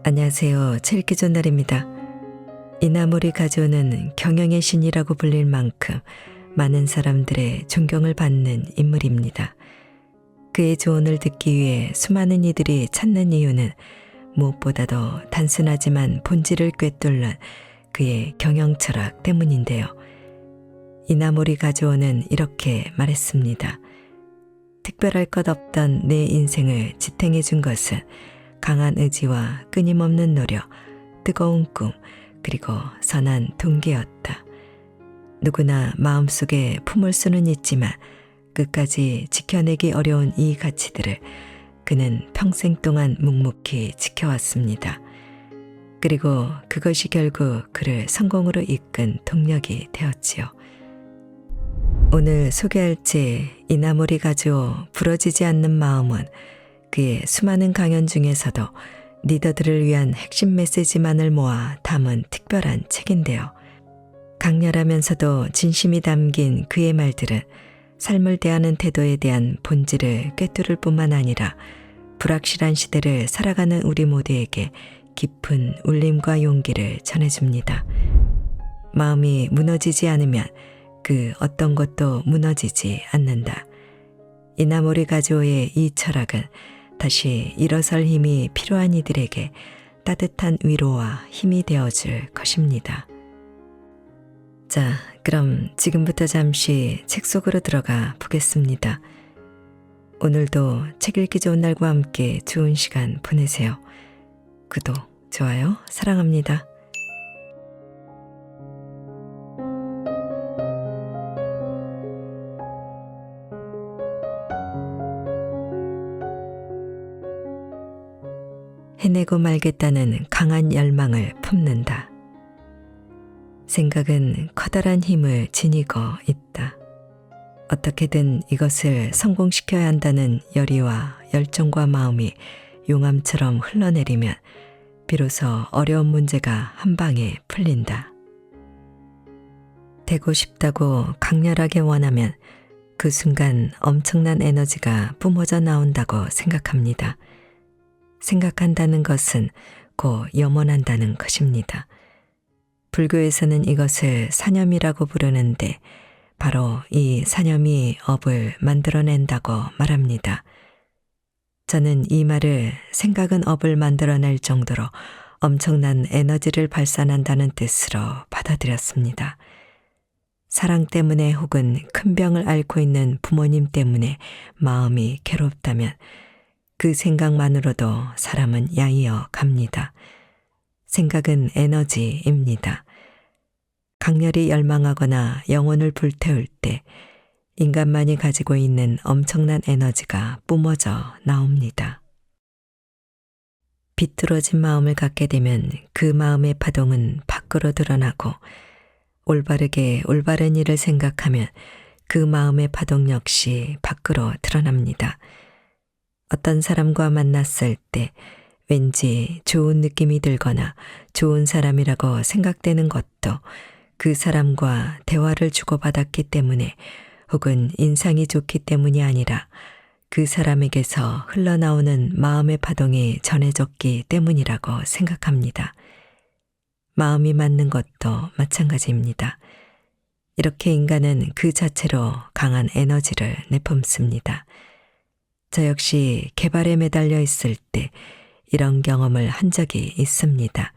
안녕하세요. 책 읽기 좋은 날입니다. 이나모리 가조는 경영의 신이라고 불릴 만큼 많은 사람들의 존경을 받는 인물입니다. 그의 조언을 듣기 위해 수많은 이들이 찾는 이유는 무엇보다도 단순하지만 본질을 꿰뚫는 그의 경영 철학 때문인데요. 이나모리 가조는 이렇게 말했습니다. 특별할 것 없던 내 인생을 지탱해 준 것은 강한 의지와 끊임없는 노력, 뜨거운 꿈, 그리고 선한 동기였다. 누구나 마음속에 품을 수는 있지만 끝까지 지켜내기 어려운 이 가치들을 그는 평생 동안 묵묵히 지켜왔습니다. 그리고 그것이 결국 그를 성공으로 이끈 동력이 되었지요. 오늘 소개할 책 이나모리 가조 부러지지 않는 마음은 그의 수많은 강연 중에서도 리더들을 위한 핵심 메시지만을 모아 담은 특별한 책인데요. 강렬하면서도 진심이 담긴 그의 말들은 삶을 대하는 태도에 대한 본질을 꿰뚫을 뿐만 아니라 불확실한 시대를 살아가는 우리 모두에게 깊은 울림과 용기를 전해줍니다. 마음이 무너지지 않으면 그 어떤 것도 무너지지 않는다. 이나모리 가조의 이 철학은 다시 일어설 힘이 필요한 이들에게 따뜻한 위로와 힘이 되어줄 것입니다. 자, 그럼 지금부터 잠시 책 속으로 들어가 보겠습니다. 오늘도 책 읽기 좋은 날과 함께 좋은 시간 보내세요. 구독, 좋아요, 사랑합니다. 해내고 말겠다는 강한 열망을 품는다. 생각은 커다란 힘을 지니고 있다. 어떻게든 이것을 성공시켜야 한다는 열의와 열정과 마음이 용암처럼 흘러내리면 비로소 어려운 문제가 한 방에 풀린다. 되고 싶다고 강렬하게 원하면 그 순간 엄청난 에너지가 뿜어져 나온다고 생각합니다. 생각한다는 것은 곧 염원한다는 것입니다. 불교에서는 이것을 사념이라고 부르는데 바로 이 사념이 업을 만들어낸다고 말합니다. 저는 이 말을 생각은 업을 만들어낼 정도로 엄청난 에너지를 발산한다는 뜻으로 받아들였습니다. 사랑 때문에 혹은 큰 병을 앓고 있는 부모님 때문에 마음이 괴롭다면 그 생각만으로도 사람은 야이어 갑니다. 생각은 에너지입니다. 강렬히 열망하거나 영혼을 불태울 때 인간만이 가지고 있는 엄청난 에너지가 뿜어져 나옵니다. 비뚤어진 마음을 갖게 되면 그 마음의 파동은 밖으로 드러나고 올바르게 올바른 일을 생각하면 그 마음의 파동 역시 밖으로 드러납니다. 어떤 사람과 만났을 때 왠지 좋은 느낌이 들거나 좋은 사람이라고 생각되는 것도 그 사람과 대화를 주고받았기 때문에 혹은 인상이 좋기 때문이 아니라 그 사람에게서 흘러나오는 마음의 파동이 전해졌기 때문이라고 생각합니다. 마음이 맞는 것도 마찬가지입니다. 이렇게 인간은 그 자체로 강한 에너지를 내뿜습니다. 저 역시 개발에 매달려 있을 때 이런 경험을 한 적이 있습니다.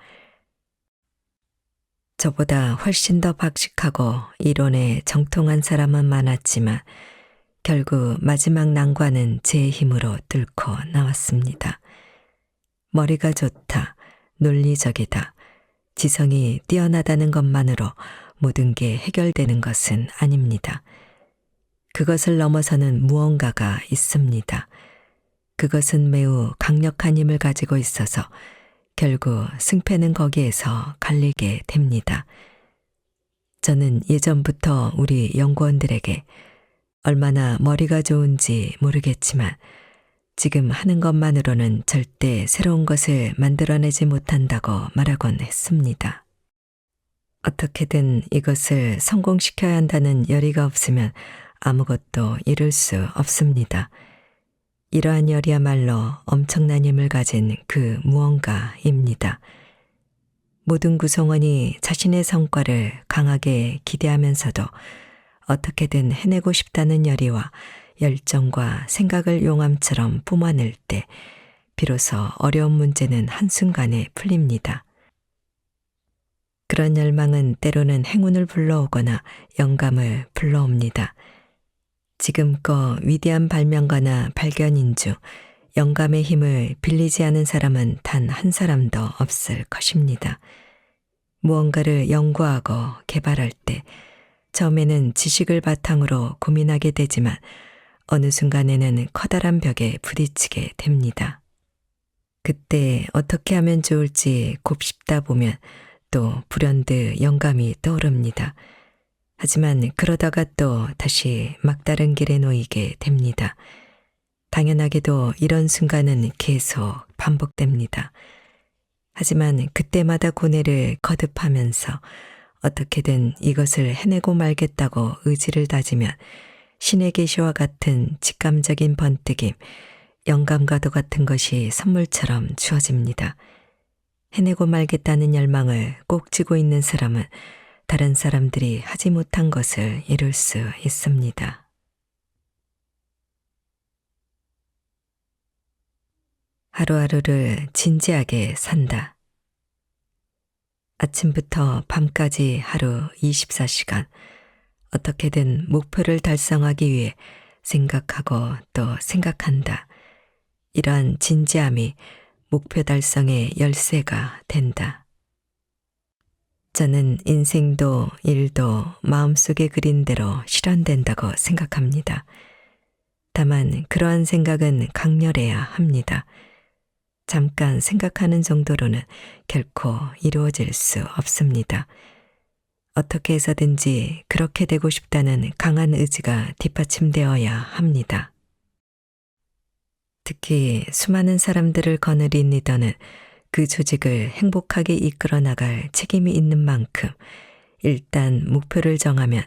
저보다 훨씬 더 박식하고 이론에 정통한 사람은 많았지만 결국 마지막 난관은 제 힘으로 뚫고 나왔습니다. 머리가 좋다, 논리적이다, 지성이 뛰어나다는 것만으로 모든 게 해결되는 것은 아닙니다. 그것을 넘어서는 무언가가 있습니다. 그것은 매우 강력한 힘을 가지고 있어서 결국 승패는 거기에서 갈리게 됩니다. 저는 예전부터 우리 연구원들에게 얼마나 머리가 좋은지 모르겠지만 지금 하는 것만으로는 절대 새로운 것을 만들어내지 못한다고 말하곤 했습니다. 어떻게든 이것을 성공시켜야 한다는 열의가 없으면 아무것도 이룰 수 없습니다. 이러한 열이야말로 엄청난 힘을 가진 그 무언가입니다. 모든 구성원이 자신의 성과를 강하게 기대하면서도 어떻게든 해내고 싶다는 열의와 열정과 생각을 용암처럼 뿜어낼 때 비로소 어려운 문제는 한순간에 풀립니다. 그런 열망은 때로는 행운을 불러오거나 영감을 불러옵니다. 지금껏 위대한 발명가나 발견인 중 영감의 힘을 빌리지 않은 사람은 단 한 사람도 없을 것입니다. 무언가를 연구하고 개발할 때 처음에는 지식을 바탕으로 고민하게 되지만 어느 순간에는 커다란 벽에 부딪히게 됩니다. 그때 어떻게 하면 좋을지 곱씹다 보면 또 불현듯 영감이 떠오릅니다. 하지만 그러다가 또 다시 막다른 길에 놓이게 됩니다. 당연하게도 이런 순간은 계속 반복됩니다. 하지만 그때마다 고뇌를 거듭하면서 어떻게든 이것을 해내고 말겠다고 의지를 다지면 신의 계시와 같은 직감적인 번뜩임, 영감과도 같은 것이 선물처럼 주어집니다. 해내고 말겠다는 열망을 꼭 쥐고 있는 사람은 다른 사람들이 하지 못한 것을 이룰 수 있습니다. 하루하루를 진지하게 산다. 아침부터 밤까지 하루 24시간 어떻게든 목표를 달성하기 위해 생각하고 또 생각한다. 이러한 진지함이 목표 달성의 열쇠가 된다. 저는 인생도 일도 마음속에 그린 대로 실현된다고 생각합니다. 다만 그러한 생각은 강렬해야 합니다. 잠깐 생각하는 정도로는 결코 이루어질 수 없습니다. 어떻게 해서든지 그렇게 되고 싶다는 강한 의지가 뒷받침되어야 합니다. 특히 수많은 사람들을 거느린 리더는 그 조직을 행복하게 이끌어 나갈 책임이 있는 만큼 일단 목표를 정하면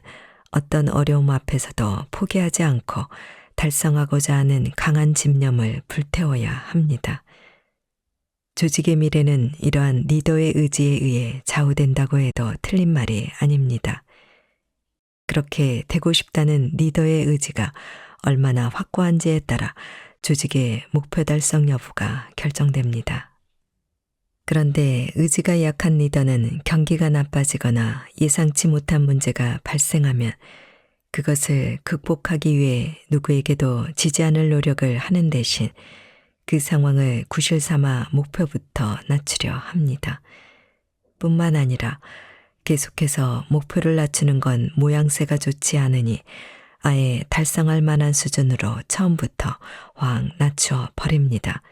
어떤 어려움 앞에서도 포기하지 않고 달성하고자 하는 강한 집념을 불태워야 합니다. 조직의 미래는 이러한 리더의 의지에 의해 좌우된다고 해도 틀린 말이 아닙니다. 그렇게 되고 싶다는 리더의 의지가 얼마나 확고한지에 따라 조직의 목표 달성 여부가 결정됩니다. 그런데 의지가 약한 리더는 경기가 나빠지거나 예상치 못한 문제가 발생하면 그것을 극복하기 위해 누구에게도 지지 않을 노력을 하는 대신 그 상황을 구실 삼아 목표부터 낮추려 합니다. 뿐만 아니라 계속해서 목표를 낮추는 건 모양새가 좋지 않으니 아예 달성할 만한 수준으로 처음부터 확 낮춰 버립니다.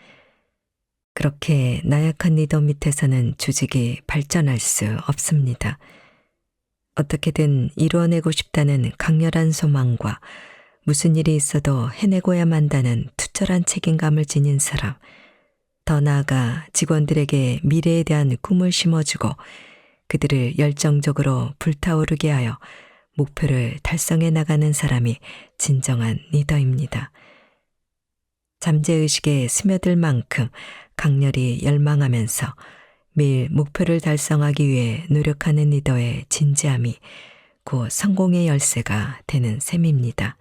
그렇게 나약한 리더 밑에서는 조직이 발전할 수 없습니다. 어떻게든 이루어내고 싶다는 강렬한 소망과 무슨 일이 있어도 해내고야 만다는 투철한 책임감을 지닌 사람, 더 나아가 직원들에게 미래에 대한 꿈을 심어주고 그들을 열정적으로 불타오르게 하여 목표를 달성해 나가는 사람이 진정한 리더입니다. 잠재의식에 스며들 만큼 강렬히 열망하면서 매일 목표를 달성하기 위해 노력하는 리더의 진지함이 곧 성공의 열쇠가 되는 셈입니다.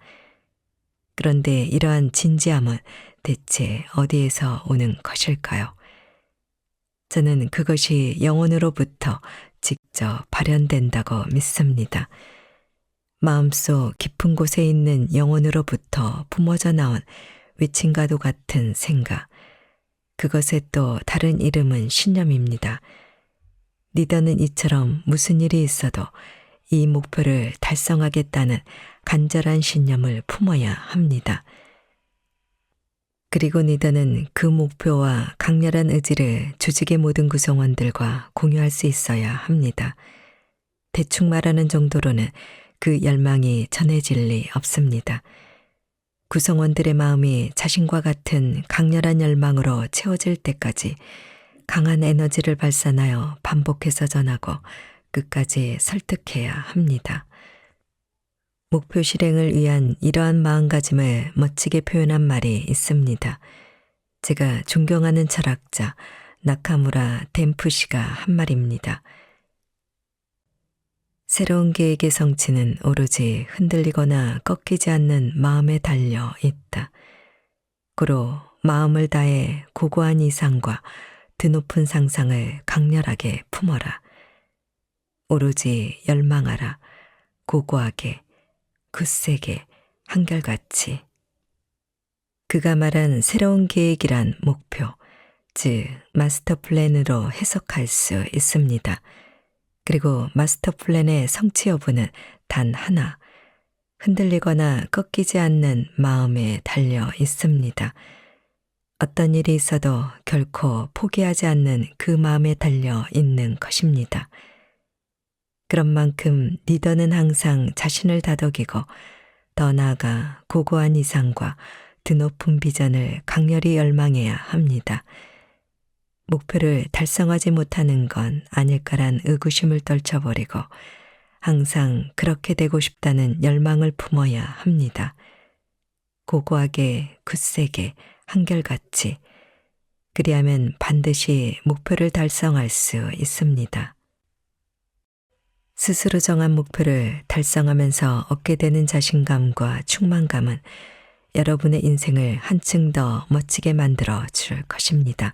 그런데 이러한 진지함은 대체 어디에서 오는 것일까요? 저는 그것이 영혼으로부터 직접 발현된다고 믿습니다. 마음속 깊은 곳에 있는 영혼으로부터 뿜어져 나온 외침과도 같은 생각, 그것의 또 다른 이름은 신념입니다. 리더는 이처럼 무슨 일이 있어도 이 목표를 달성하겠다는 간절한 신념을 품어야 합니다. 그리고 리더는 그 목표와 강렬한 의지를 조직의 모든 구성원들과 공유할 수 있어야 합니다. 대충 말하는 정도로는 그 열망이 전해질 리 없습니다. 구성원들의 마음이 자신과 같은 강렬한 열망으로 채워질 때까지 강한 에너지를 발산하여 반복해서 전하고 끝까지 설득해야 합니다. 목표 실행을 위한 이러한 마음가짐을 멋지게 표현한 말이 있습니다. 제가 존경하는 철학자 나카무라 덴푸시가 한 말입니다. 새로운 계획의 성취는 오로지 흔들리거나 꺾이지 않는 마음에 달려 있다. 고로 마음을 다해 고고한 이상과 드높은 상상을 강렬하게 품어라. 오로지 열망하라. 고고하게, 굳세게, 한결같이. 그가 말한 새로운 계획이란 목표, 즉 마스터 플랜으로 해석할 수 있습니다. 그리고 마스터 플랜의 성취 여부는 단 하나, 흔들리거나 꺾이지 않는 마음에 달려 있습니다. 어떤 일이 있어도 결코 포기하지 않는 그 마음에 달려 있는 것입니다. 그런 만큼 리더는 항상 자신을 다독이고 더 나아가 고고한 이상과 드높은 비전을 강렬히 열망해야 합니다. 목표를 달성하지 못하는 건 아닐까란 의구심을 떨쳐버리고 항상 그렇게 되고 싶다는 열망을 품어야 합니다. 고고하게, 굳세게, 한결같이. 그리하면 반드시 목표를 달성할 수 있습니다. 스스로 정한 목표를 달성하면서 얻게 되는 자신감과 충만감은 여러분의 인생을 한층 더 멋지게 만들어 줄 것입니다.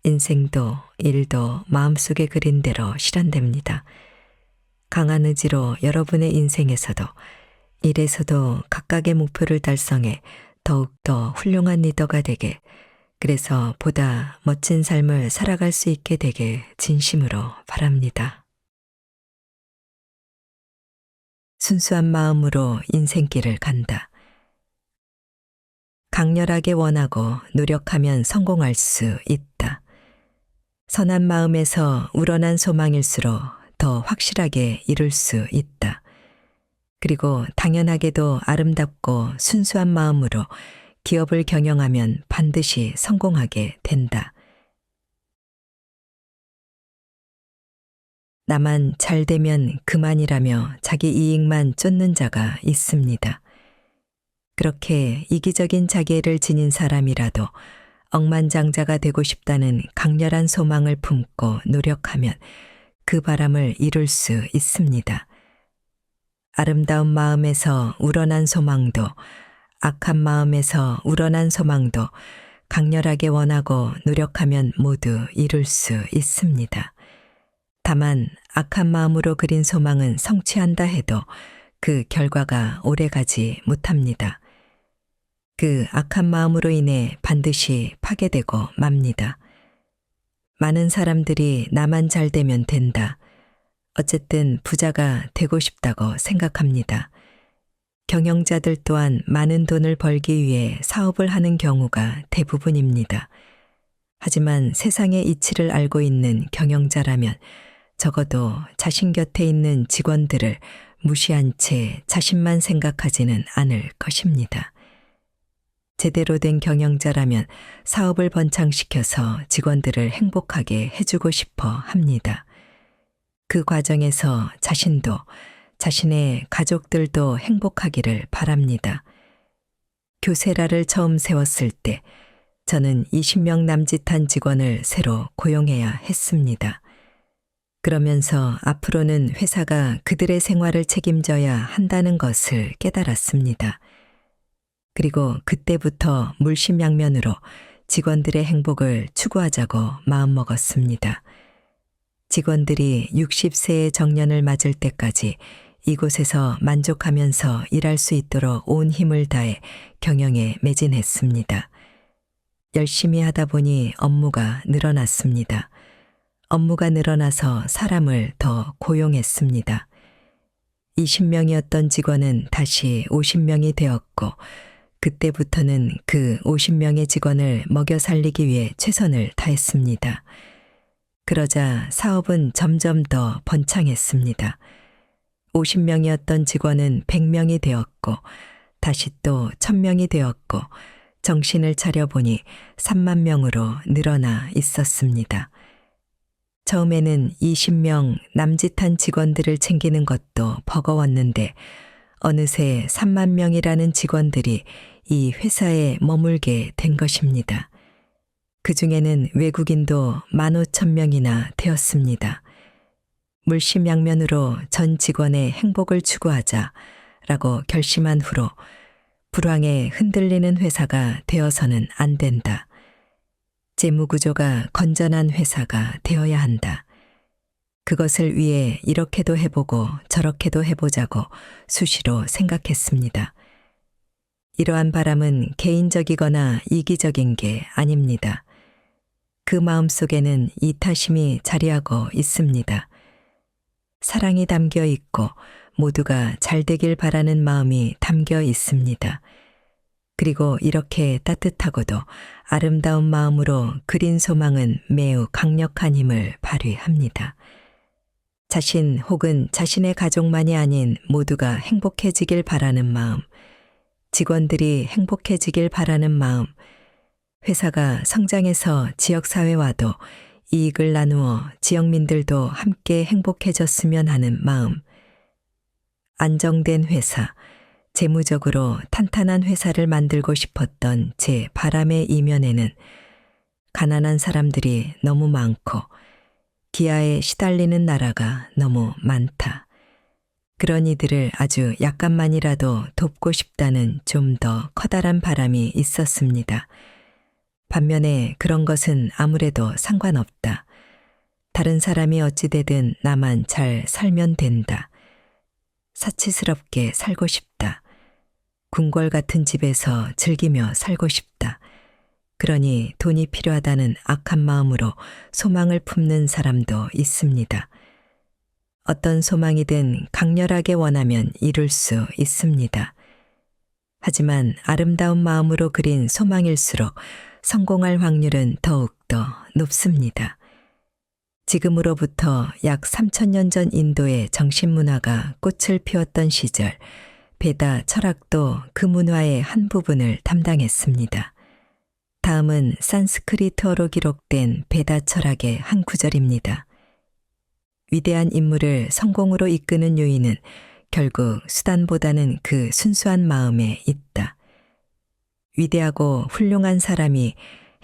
인생도 일도 마음속에 그린 대로 실현됩니다. 강한 의지로 여러분의 인생에서도 일에서도 각각의 목표를 달성해 더욱더 훌륭한 리더가 되게, 그래서 보다 멋진 삶을 살아갈 수 있게 되길 진심으로 바랍니다. 순수한 마음으로 인생길을 간다. 강렬하게 원하고 노력하면 성공할 수 있다. 선한 마음에서 우러난 소망일수록 더 확실하게 이룰 수 있다. 그리고 당연하게도 아름답고 순수한 마음으로 기업을 경영하면 반드시 성공하게 된다. 나만 잘 되면 그만이라며 자기 이익만 쫓는 자가 있습니다. 그렇게 이기적인 자기애를 지닌 사람이라도 억만장자가 되고 싶다는 강렬한 소망을 품고 노력하면 그 바람을 이룰 수 있습니다. 아름다운 마음에서 우러난 소망도, 악한 마음에서 우러난 소망도 강렬하게 원하고 노력하면 모두 이룰 수 있습니다. 다만 악한 마음으로 그린 소망은 성취한다 해도 그 결과가 오래가지 못합니다. 그 악한 마음으로 인해 반드시 파괴되고 맙니다. 많은 사람들이 나만 잘 되면 된다. 어쨌든 부자가 되고 싶다고 생각합니다. 경영자들 또한 많은 돈을 벌기 위해 사업을 하는 경우가 대부분입니다. 하지만 세상의 이치를 알고 있는 경영자라면 적어도 자신 곁에 있는 직원들을 무시한 채 자신만 생각하지는 않을 것입니다. 제대로 된 경영자라면 사업을 번창시켜서 직원들을 행복하게 해주고 싶어 합니다. 그 과정에서 자신도 자신의 가족들도 행복하기를 바랍니다. 교세라를 처음 세웠을 때 저는 20명 남짓한 직원을 새로 고용해야 했습니다. 그러면서 앞으로는 회사가 그들의 생활을 책임져야 한다는 것을 깨달았습니다. 그리고 그때부터 물심양면으로 직원들의 행복을 추구하자고 마음먹었습니다. 직원들이 60세의 정년을 맞을 때까지 이곳에서 만족하면서 일할 수 있도록 온 힘을 다해 경영에 매진했습니다. 열심히 하다 보니 업무가 늘어났습니다. 업무가 늘어나서 사람을 더 고용했습니다. 20명이었던 직원은 다시 50명이 되었고, 그때부터는 그 50명의 직원을 먹여 살리기 위해 최선을 다했습니다. 그러자 사업은 점점 더 번창했습니다. 50명이었던 직원은 100명이 되었고, 다시 또 1000명이 되었고, 정신을 차려보니 3만 명으로 늘어나 있었습니다. 처음에는 20명 남짓한 직원들을 챙기는 것도 버거웠는데 어느새 3만 명이라는 직원들이 이 회사에 머물게 된 것입니다. 그 중에는 외국인도 15,000명이나 되었습니다. 물심양면으로 전 직원의 행복을 추구하자라고 결심한 후로 불황에 흔들리는 회사가 되어서는 안 된다. 재무구조가 건전한 회사가 되어야 한다. 그것을 위해 이렇게도 해보고 저렇게도 해보자고 수시로 생각했습니다. 이러한 바람은 개인적이거나 이기적인 게 아닙니다. 그 마음속에는 이타심이 자리하고 있습니다. 사랑이 담겨 있고 모두가 잘 되길 바라는 마음이 담겨 있습니다. 그리고 이렇게 따뜻하고도 아름다운 마음으로 그린 소망은 매우 강력한 힘을 발휘합니다. 자신 혹은 자신의 가족만이 아닌 모두가 행복해지길 바라는 마음, 직원들이 행복해지길 바라는 마음, 회사가 성장해서 지역사회와도 이익을 나누어 지역민들도 함께 행복해졌으면 하는 마음, 안정된 회사, 재무적으로 탄탄한 회사를 만들고 싶었던 제 바람의 이면에는 가난한 사람들이 너무 많고 기아에 시달리는 나라가 너무 많다. 그런 이들을 아주 약간만이라도 돕고 싶다는 좀 더 커다란 바람이 있었습니다. 반면에 그런 것은 아무래도 상관없다. 다른 사람이 어찌되든 나만 잘 살면 된다. 사치스럽게 살고 싶다. 궁궐 같은 집에서 즐기며 살고 싶다. 그러니 돈이 필요하다는 악한 마음으로 소망을 품는 사람도 있습니다. 어떤 소망이든 강렬하게 원하면 이룰 수 있습니다. 하지만 아름다운 마음으로 그린 소망일수록 성공할 확률은 더욱더 높습니다. 지금으로부터 약 3,000년 전 인도의 정신문화가 꽃을 피웠던 시절, 베다 철학도 그 문화의 한 부분을 담당했습니다. 다음은 산스크리트어로 기록된 베다 철학의 한 구절입니다. 위대한 인물을 성공으로 이끄는 요인은 결국 수단보다는 그 순수한 마음에 있다. 위대하고 훌륭한 사람이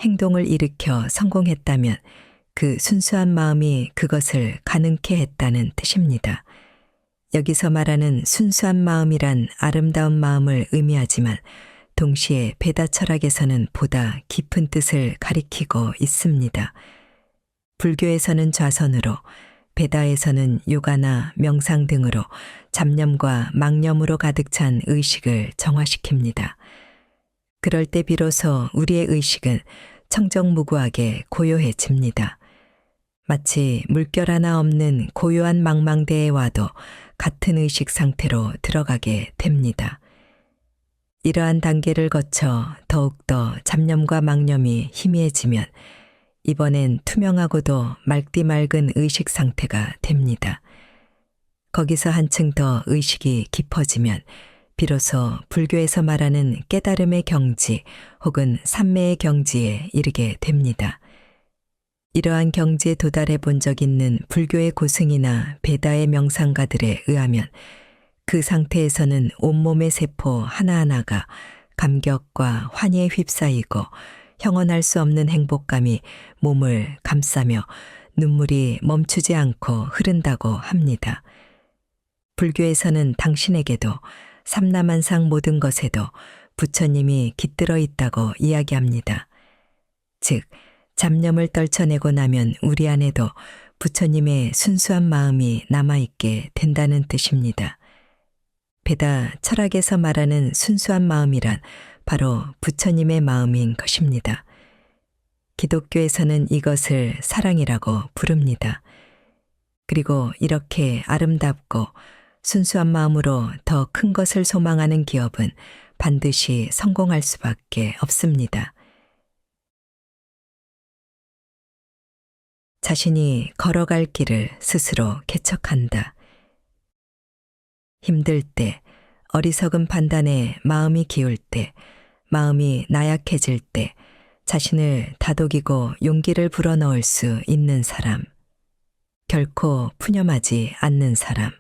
행동을 일으켜 성공했다면 그 순수한 마음이 그것을 가능케 했다는 뜻입니다. 여기서 말하는 순수한 마음이란 아름다운 마음을 의미하지만 동시에 베다 철학에서는 보다 깊은 뜻을 가리키고 있습니다. 불교에서는 좌선으로, 베다에서는 요가나 명상 등으로 잡념과 망념으로 가득 찬 의식을 정화시킵니다. 그럴 때 비로소 우리의 의식은 청정무구하게 고요해집니다. 마치 물결 하나 없는 고요한 망망대에 와도 같은 의식 상태로 들어가게 됩니다. 이러한 단계를 거쳐 더욱더 잡념과 망념이 희미해지면 이번엔 투명하고도 맑디 맑은 의식 상태가 됩니다. 거기서 한층 더 의식이 깊어지면 비로소 불교에서 말하는 깨달음의 경지 혹은 삼매의 경지에 이르게 됩니다. 이러한 경지에 도달해 본 적 있는 불교의 고승이나 베다의 명상가들에 의하면 그 상태에서는 온몸의 세포 하나하나가 감격과 환희에 휩싸이고 형언할 수 없는 행복감이 몸을 감싸며 눈물이 멈추지 않고 흐른다고 합니다. 불교에서는 당신에게도 삼라만상 모든 것에도 부처님이 깃들어 있다고 이야기합니다. 즉, 잡념을 떨쳐내고 나면 우리 안에도 부처님의 순수한 마음이 남아있게 된다는 뜻입니다. 베다 철학에서 말하는 순수한 마음이란 바로 부처님의 마음인 것입니다. 기독교에서는 이것을 사랑이라고 부릅니다. 그리고 이렇게 아름답고 순수한 마음으로 더 큰 것을 소망하는 기업은 반드시 성공할 수밖에 없습니다. 자신이 걸어갈 길을 스스로 개척한다. 힘들 때, 어리석은 판단에 마음이 기울 때, 마음이 나약해질 때 자신을 다독이고 용기를 불어넣을 수 있는 사람, 결코 푸념하지 않는 사람,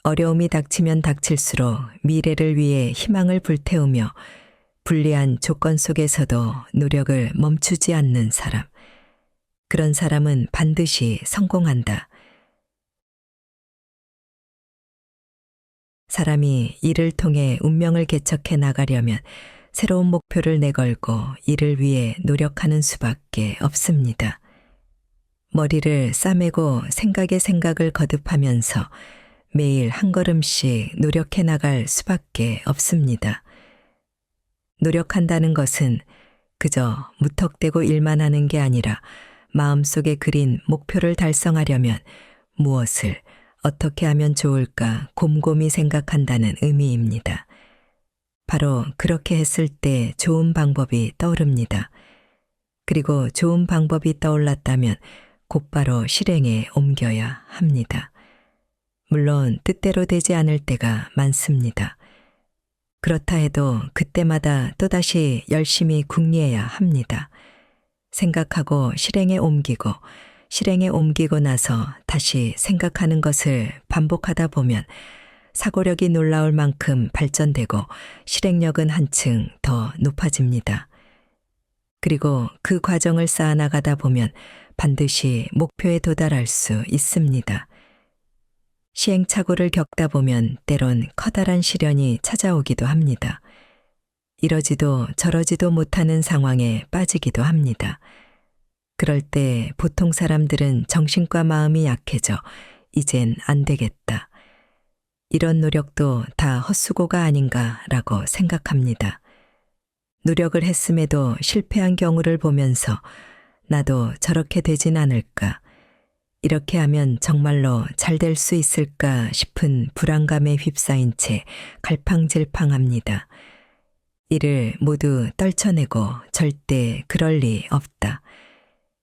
어려움이 닥치면 닥칠수록 미래를 위해 희망을 불태우며 불리한 조건 속에서도 노력을 멈추지 않는 사람. 그런 사람은 반드시 성공한다. 사람이 이를 통해 운명을 개척해 나가려면 새로운 목표를 내걸고 이를 위해 노력하는 수밖에 없습니다. 머리를 싸매고 생각에 생각을 거듭하면서 매일 한 걸음씩 노력해 나갈 수밖에 없습니다. 노력한다는 것은 그저 무턱대고 일만 하는 게 아니라 마음속에 그린 목표를 달성하려면 무엇을 어떻게 하면 좋을까 곰곰이 생각한다는 의미입니다. 바로 그렇게 했을 때 좋은 방법이 떠오릅니다. 그리고 좋은 방법이 떠올랐다면 곧바로 실행에 옮겨야 합니다. 물론 뜻대로 되지 않을 때가 많습니다. 그렇다 해도 그때마다 또다시 열심히 궁리해야 합니다. 생각하고 실행에 옮기고 실행에 옮기고 나서 다시 생각하는 것을 반복하다 보면 사고력이 놀라울 만큼 발전되고 실행력은 한층 더 높아집니다. 그리고 그 과정을 쌓아나가다 보면 반드시 목표에 도달할 수 있습니다. 시행착오를 겪다 보면 때론 커다란 시련이 찾아오기도 합니다. 이러지도 저러지도 못하는 상황에 빠지기도 합니다. 그럴 때 보통 사람들은 정신과 마음이 약해져 이젠 안 되겠다. 이런 노력도 다 헛수고가 아닌가라고 생각합니다. 노력을 했음에도 실패한 경우를 보면서 나도 저렇게 되진 않을까, 이렇게 하면 정말로 잘 될 수 있을까 싶은 불안감에 휩싸인 채 갈팡질팡합니다. 이를 모두 떨쳐내고 절대 그럴 리 없다.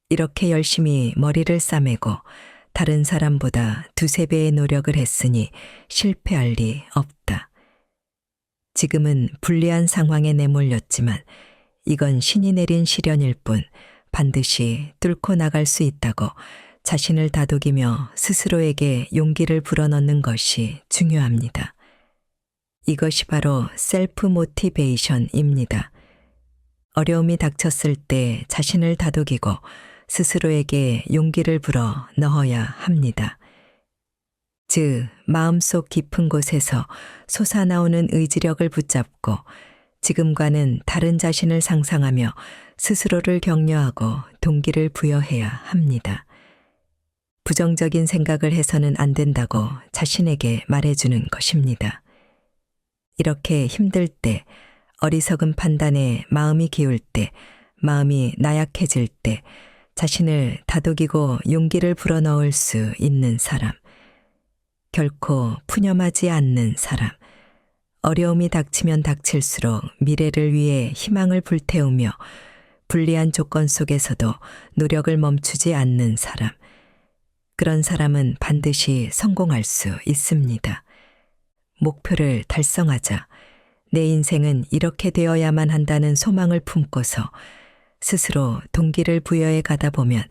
이렇게 열심히 머리를 싸매고 다른 사람보다 두세 배의 노력을 했으니 실패할 리 없다. 지금은 불리한 상황에 내몰렸지만 이건 신이 내린 시련일 뿐 반드시 뚫고 나갈 수 있다고 자신을 다독이며 스스로에게 용기를 불어넣는 것이 중요합니다. 이것이 바로 셀프 모티베이션입니다. 어려움이 닥쳤을 때 자신을 다독이고 스스로에게 용기를 불어 넣어야 합니다. 즉, 마음속 깊은 곳에서 솟아나오는 의지력을 붙잡고 지금과는 다른 자신을 상상하며 스스로를 격려하고 동기를 부여해야 합니다. 부정적인 생각을 해서는 안 된다고 자신에게 말해주는 것입니다. 이렇게 힘들 때, 어리석은 판단에 마음이 기울 때, 마음이 나약해질 때 자신을 다독이고 용기를 불어넣을 수 있는 사람, 결코 푸념하지 않는 사람, 어려움이 닥치면 닥칠수록 미래를 위해 희망을 불태우며 불리한 조건 속에서도 노력을 멈추지 않는 사람, 그런 사람은 반드시 성공할 수 있습니다. 목표를 달성하자. 내 인생은 이렇게 되어야만 한다는 소망을 품고서 스스로 동기를 부여해 가다 보면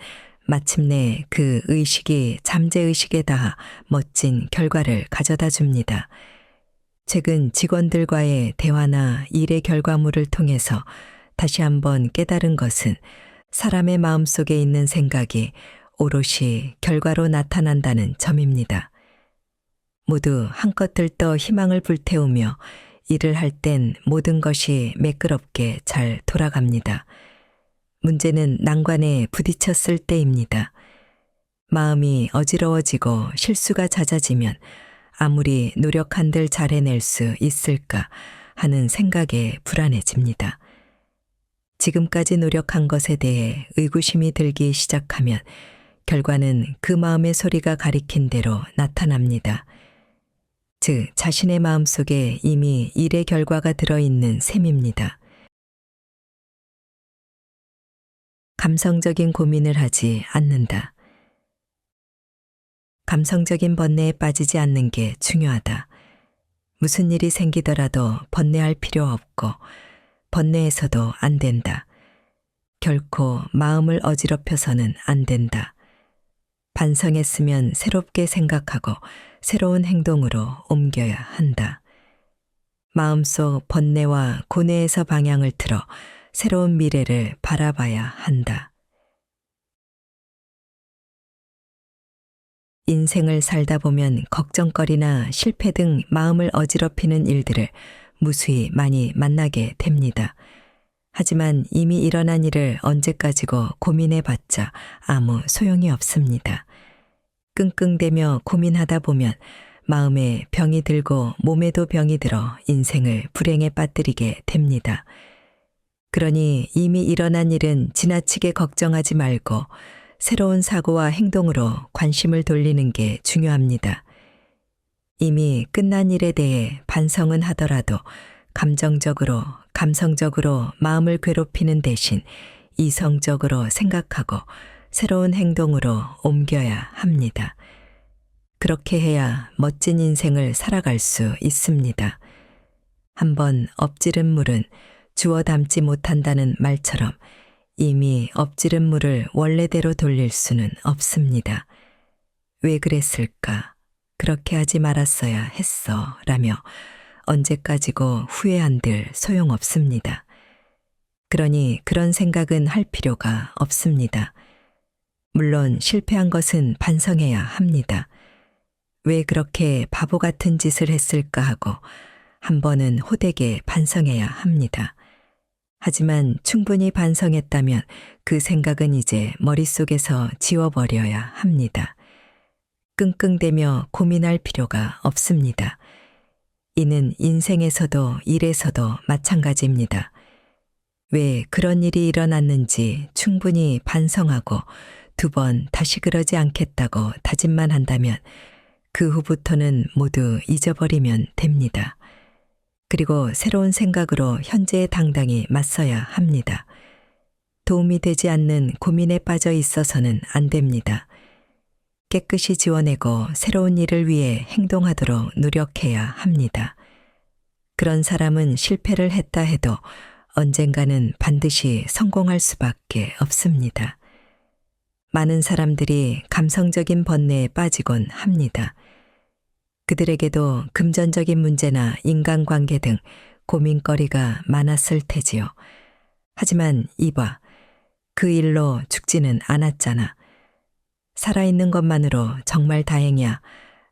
마침내 그 의식이 잠재의식에 닿아 멋진 결과를 가져다 줍니다. 최근 직원들과의 대화나 일의 결과물을 통해서 다시 한번 깨달은 것은 사람의 마음속에 있는 생각이 오롯이 결과로 나타난다는 점입니다. 모두 한껏 들떠 희망을 불태우며 일을 할 땐 모든 것이 매끄럽게 잘 돌아갑니다. 문제는 난관에 부딪혔을 때입니다. 마음이 어지러워지고 실수가 잦아지면 아무리 노력한들 잘 해낼 수 있을까 하는 생각에 불안해집니다. 지금까지 노력한 것에 대해 의구심이 들기 시작하면 결과는 그 마음의 소리가 가리킨 대로 나타납니다. 즉, 자신의 마음속에 이미 일의 결과가 들어있는 셈입니다. 감성적인 고민을 하지 않는다. 감성적인 번뇌에 빠지지 않는 게 중요하다. 무슨 일이 생기더라도 번뇌할 필요 없고 번뇌해서도 안 된다. 결코 마음을 어지럽혀서는 안 된다. 반성했으면 새롭게 생각하고 새로운 행동으로 옮겨야 한다. 마음속 번뇌와 고뇌에서 방향을 틀어 새로운 미래를 바라봐야 한다. 인생을 살다 보면 걱정거리나 실패 등 마음을 어지럽히는 일들을 무수히 많이 만나게 됩니다. 하지만 이미 일어난 일을 언제까지고 고민해봤자 아무 소용이 없습니다. 끙끙대며 고민하다 보면 마음에 병이 들고 몸에도 병이 들어 인생을 불행에 빠뜨리게 됩니다. 그러니 이미 일어난 일은 지나치게 걱정하지 말고 새로운 사고와 행동으로 관심을 돌리는 게 중요합니다. 이미 끝난 일에 대해 반성은 하더라도 감성적으로 마음을 괴롭히는 대신 이성적으로 생각하고 새로운 행동으로 옮겨야 합니다. 그렇게 해야 멋진 인생을 살아갈 수 있습니다. 한번 엎지른 물은 주워 담지 못한다는 말처럼 이미 엎지른 물을 원래대로 돌릴 수는 없습니다. 왜 그랬을까? 그렇게 하지 말았어야 했어 라며 언제까지고 후회한들 소용없습니다. 그러니 그런 생각은 할 필요가 없습니다. 물론 실패한 것은 반성해야 합니다. 왜 그렇게 바보 같은 짓을 했을까 하고 한 번은 호되게 반성해야 합니다. 하지만 충분히 반성했다면 그 생각은 이제 머릿속에서 지워버려야 합니다. 끙끙대며 고민할 필요가 없습니다. 이는 인생에서도 일에서도 마찬가지입니다. 왜 그런 일이 일어났는지 충분히 반성하고 2번 다시 그러지 않겠다고 다짐만 한다면 그 후부터는 모두 잊어버리면 됩니다. 그리고 새로운 생각으로 현재에 당당히 맞서야 합니다. 도움이 되지 않는 고민에 빠져 있어서는 안 됩니다. 깨끗이 지워내고 새로운 일을 위해 행동하도록 노력해야 합니다. 그런 사람은 실패를 했다 해도 언젠가는 반드시 성공할 수밖에 없습니다. 많은 사람들이 감성적인 번뇌에 빠지곤 합니다. 그들에게도 금전적인 문제나 인간관계 등 고민거리가 많았을 테지요. 하지만 이봐, 그 일로 죽지는 않았잖아. 살아있는 것만으로 정말 다행이야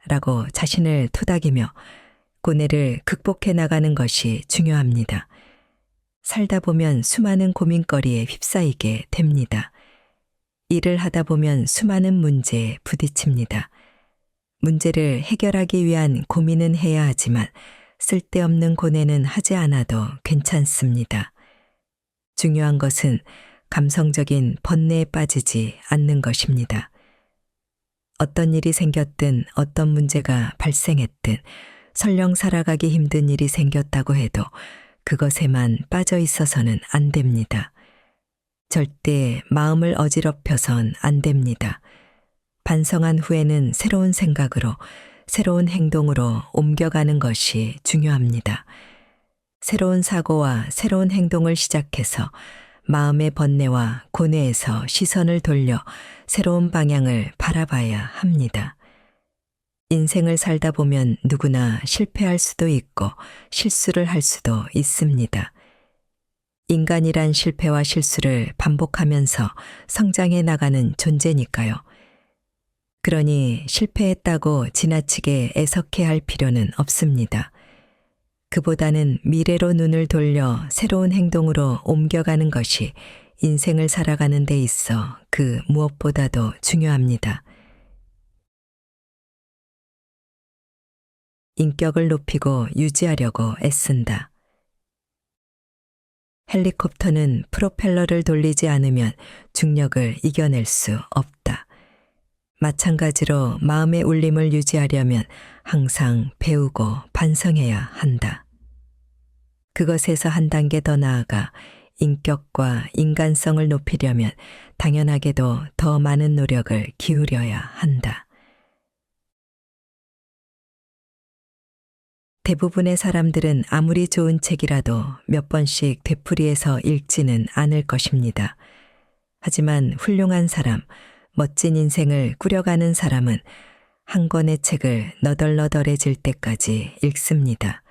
라고 자신을 토닥이며 고뇌를 극복해 나가는 것이 중요합니다. 살다 보면 수많은 고민거리에 휩싸이게 됩니다. 일을 하다 보면 수많은 문제에 부딪힙니다. 문제를 해결하기 위한 고민은 해야 하지만 쓸데없는 고뇌는 하지 않아도 괜찮습니다. 중요한 것은 감성적인 번뇌에 빠지지 않는 것입니다. 어떤 일이 생겼든 어떤 문제가 발생했든 설령 살아가기 힘든 일이 생겼다고 해도 그것에만 빠져 있어서는 안 됩니다. 절대 마음을 어지럽혀선 안 됩니다. 반성한 후에는 새로운 생각으로, 새로운 행동으로 옮겨가는 것이 중요합니다. 새로운 사고와 새로운 행동을 시작해서 마음의 번뇌와 고뇌에서 시선을 돌려 새로운 방향을 바라봐야 합니다. 인생을 살다 보면 누구나 실패할 수도 있고 실수를 할 수도 있습니다. 인간이란 실패와 실수를 반복하면서 성장해 나가는 존재니까요. 그러니 실패했다고 지나치게 애석해 할 필요는 없습니다. 그보다는 미래로 눈을 돌려 새로운 행동으로 옮겨가는 것이 인생을 살아가는 데 있어 그 무엇보다도 중요합니다. 인격을 높이고 유지하려고 애쓴다. 헬리콥터는 프로펠러를 돌리지 않으면 중력을 이겨낼 수 없다. 마찬가지로 마음의 울림을 유지하려면 항상 배우고 반성해야 한다. 그것에서 한 단계 더 나아가 인격과 인간성을 높이려면 당연하게도 더 많은 노력을 기울여야 한다. 대부분의 사람들은 아무리 좋은 책이라도 몇 번씩 되풀이해서 읽지는 않을 것입니다. 하지만 훌륭한 사람, 멋진 인생을 꾸려가는 사람은 한 권의 책을 너덜너덜해질 때까지 읽습니다.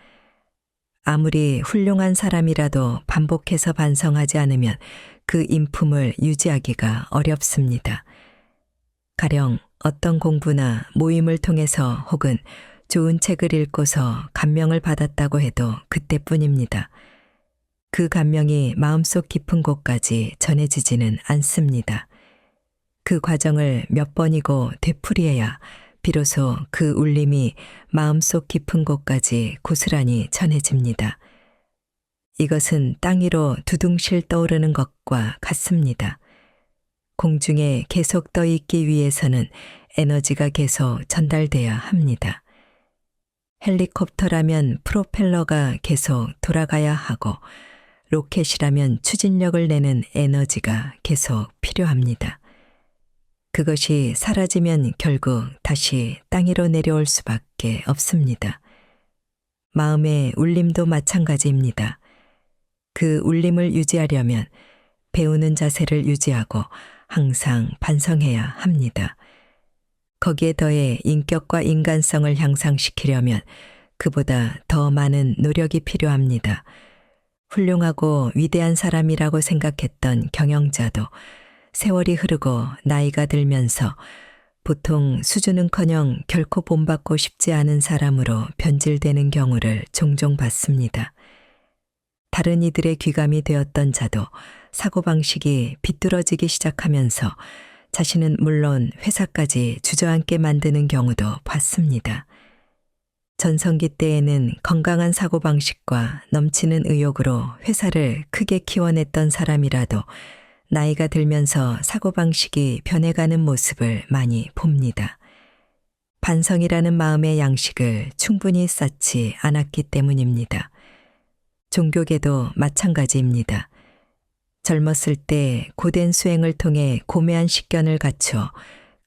아무리 훌륭한 사람이라도 반복해서 반성하지 않으면 그 인품을 유지하기가 어렵습니다. 가령 어떤 공부나 모임을 통해서 혹은 좋은 책을 읽고서 감명을 받았다고 해도 그때뿐입니다. 그 감명이 마음속 깊은 곳까지 전해지지는 않습니다. 그 과정을 몇 번이고 되풀이해야 비로소 그 울림이 마음속 깊은 곳까지 고스란히 전해집니다. 이것은 땅 위로 두둥실 떠오르는 것과 같습니다. 공중에 계속 떠 있기 위해서는 에너지가 계속 전달돼야 합니다. 헬리콥터라면 프로펠러가 계속 돌아가야 하고 로켓이라면 추진력을 내는 에너지가 계속 필요합니다. 그것이 사라지면 결국 다시 땅 위로 내려올 수밖에 없습니다. 마음의 울림도 마찬가지입니다. 그 울림을 유지하려면 배우는 자세를 유지하고 항상 반성해야 합니다. 거기에 더해 인격과 인간성을 향상시키려면 그보다 더 많은 노력이 필요합니다. 훌륭하고 위대한 사람이라고 생각했던 경영자도 세월이 흐르고 나이가 들면서 보통 수준은커녕 결코 본받고 싶지 않은 사람으로 변질되는 경우를 종종 봤습니다. 다른 이들의 귀감이 되었던 자도 사고방식이 비뚤어지기 시작하면서 자신은 물론 회사까지 주저앉게 만드는 경우도 봤습니다. 전성기 때에는 건강한 사고방식과 넘치는 의욕으로 회사를 크게 키워냈던 사람이라도 나이가 들면서 사고방식이 변해가는 모습을 많이 봅니다. 반성이라는 마음의 양식을 충분히 쌓지 않았기 때문입니다. 종교계도 마찬가지입니다. 젊었을 때 고된 수행을 통해 고매한 식견을 갖추어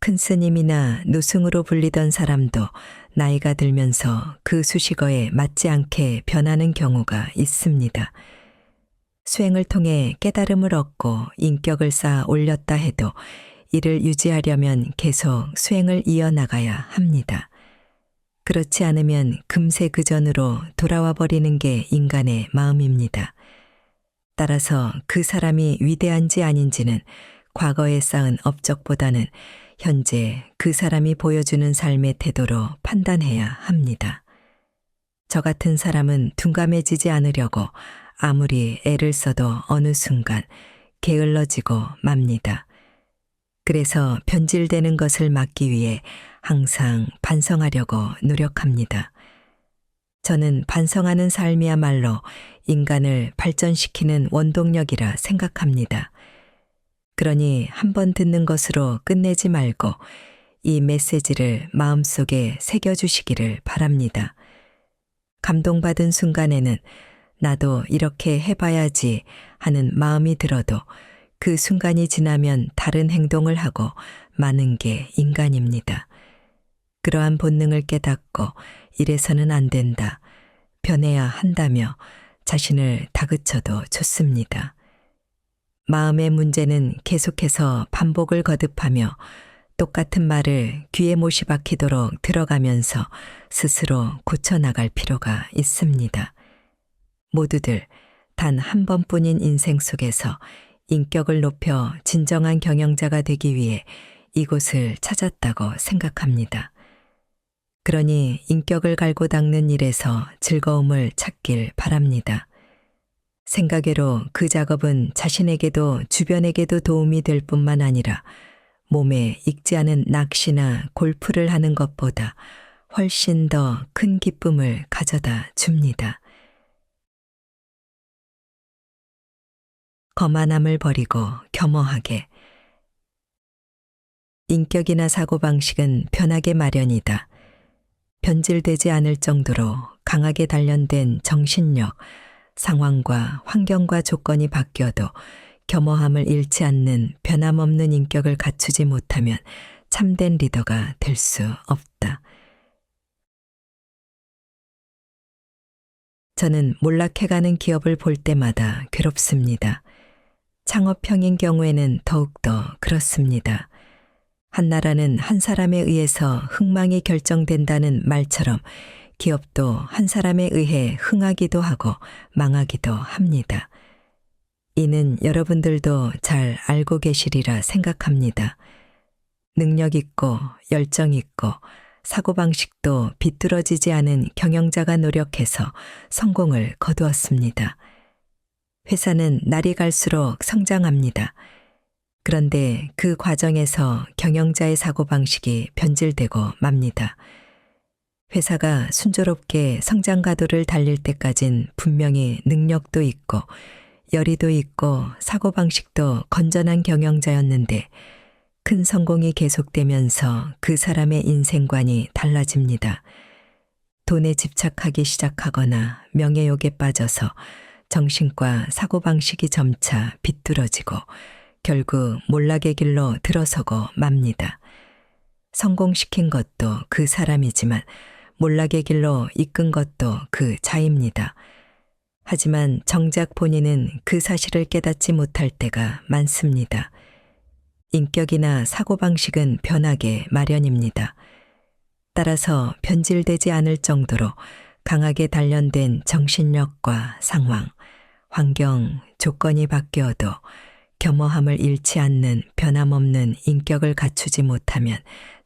큰 스님이나 노승으로 불리던 사람도 나이가 들면서 그 수식어에 맞지 않게 변하는 경우가 있습니다. 수행을 통해 깨달음을 얻고 인격을 쌓아 올렸다 해도 이를 유지하려면 계속 수행을 이어나가야 합니다. 그렇지 않으면 금세 그 전으로 돌아와 버리는 게 인간의 마음입니다. 따라서 그 사람이 위대한지 아닌지는 과거에 쌓은 업적보다는 현재 그 사람이 보여주는 삶의 태도로 판단해야 합니다. 저 같은 사람은 둔감해지지 않으려고 아무리 애를 써도 어느 순간 게을러지고 맙니다. 그래서 변질되는 것을 막기 위해 항상 반성하려고 노력합니다. 저는 반성하는 삶이야말로 인간을 발전시키는 원동력이라 생각합니다. 그러니 한번 듣는 것으로 끝내지 말고 이 메시지를 마음속에 새겨주시기를 바랍니다. 감동받은 순간에는 나도 이렇게 해봐야지 하는 마음이 들어도 그 순간이 지나면 다른 행동을 하고 마는 게 인간입니다. 그러한 본능을 깨닫고 이래서는 안 된다, 변해야 한다며 자신을 다그쳐도 좋습니다. 마음의 문제는 계속해서 반복을 거듭하며 똑같은 말을 귀에 못이 박히도록 들어가면서 스스로 고쳐나갈 필요가 있습니다. 모두들 단 한 번뿐인 인생 속에서 인격을 높여 진정한 경영자가 되기 위해 이곳을 찾았다고 생각합니다. 그러니 인격을 갈고 닦는 일에서 즐거움을 찾길 바랍니다. 생각외로 그 작업은 자신에게도 주변에게도 도움이 될 뿐만 아니라 몸에 익지 않은 낚시나 골프를 하는 것보다 훨씬 더 큰 기쁨을 가져다 줍니다. 거만함을 버리고 겸허하게. 인격이나 사고방식은 변하게 마련이다. 변질되지 않을 정도로 강하게 단련된 정신력, 상황과 환경과 조건이 바뀌어도 겸허함을 잃지 않는 변함없는 인격을 갖추지 못하면 참된 리더가 될 수 없다. 저는 몰락해가는 기업을 볼 때마다 괴롭습니다. 창업형인 경우에는 더욱더 그렇습니다. 한 나라는 한 사람에 의해서 흥망이 결정된다는 말처럼 기업도 한 사람에 의해 흥하기도 하고 망하기도 합니다. 이는 여러분들도 잘 알고 계시리라 생각합니다. 능력 있고 열정 있고 사고방식도 비뚤어지지 않은 경영자가 노력해서 성공을 거두었습니다. 회사는 날이 갈수록 성장합니다. 그런데 그 과정에서 경영자의 사고방식이 변질되고 맙니다. 회사가 순조롭게 성장 가도를 달릴 때까진 분명히 능력도 있고 열의도 있고 사고방식도 건전한 경영자였는데 큰 성공이 계속되면서 그 사람의 인생관이 달라집니다. 돈에 집착하기 시작하거나 명예욕에 빠져서 정신과 사고방식이 점차 비뚤어지고 결국 몰락의 길로 들어서고 맙니다. 성공시킨 것도 그 사람이지만 몰락의 길로 이끈 것도 그 자입니다. 하지만 정작 본인은 그 사실을 깨닫지 못할 때가 많습니다. 인격이나 사고방식은 변하게 마련입니다. 따라서 변질되지 않을 정도로 강하게 단련된 정신력과 상황, 환경, 조건이 바뀌어도 겸허함을 잃지 않는 변함없는 인격을 갖추지 못하면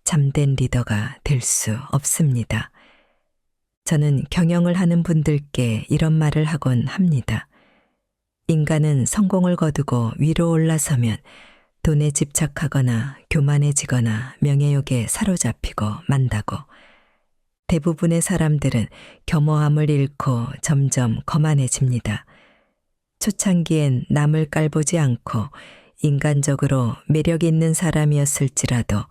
참된 리더가 될 수 없습니다. 저는 경영을 하는 분들께 이런 말을 하곤 합니다. 인간은 성공을 거두고 위로 올라서면 돈에 집착하거나 교만해지거나 명예욕에 사로잡히고 만다고. 대부분의 사람들은 겸허함을 잃고 점점 거만해집니다. 초창기엔 남을 깔보지 않고 인간적으로 매력 있는 사람이었을지라도